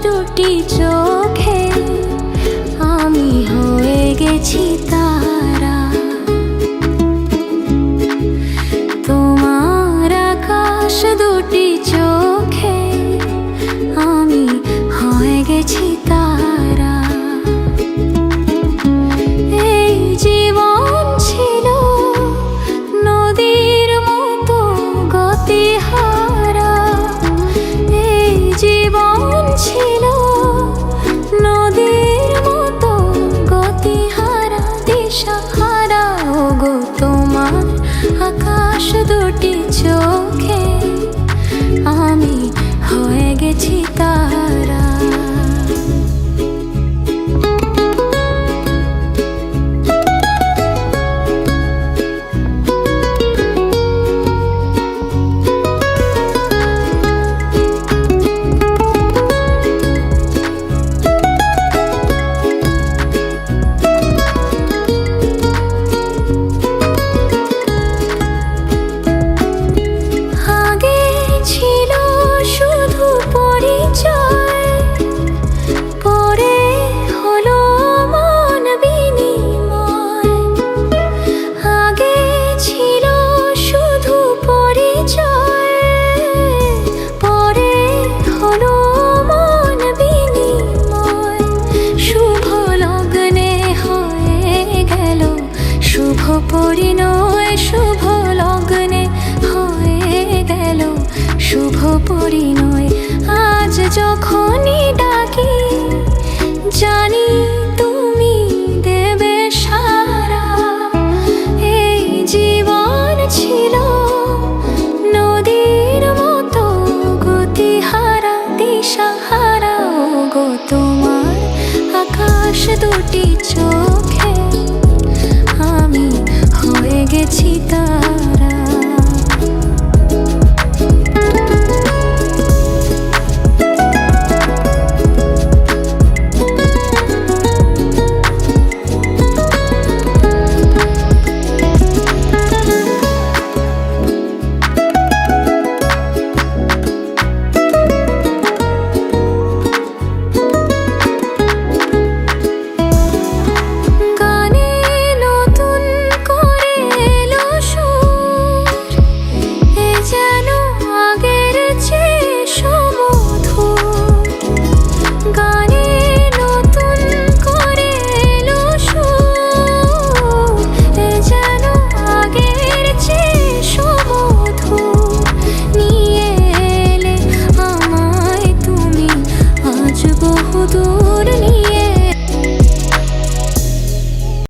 দুটি চোখে আমি হয়ে গেছি তারা। তোমার আকাশ দুটি চোখে আমি হয়ে গেছি তারা। এই জীবন ছিল নদীর মতো গতিহারা। এই জীবন ছিল নদীর মতো গতিহারা, দিশাহারা। ওগো তোমার আকাশ দুটি চোখে আমি হয়ে গেছি তারা। পরিণয় শুভ লগ্নে হয়ে গেল শুভ পরিণয়। আজ যখনই ডাকি জানি তুমি দেবে সারা। এই জীবন ছিল নদীর মতো গতিহারা, দিশাহারা। ওগো তোমার আকাশ দুটি চোখে আমি হয়ে গেছি তারা।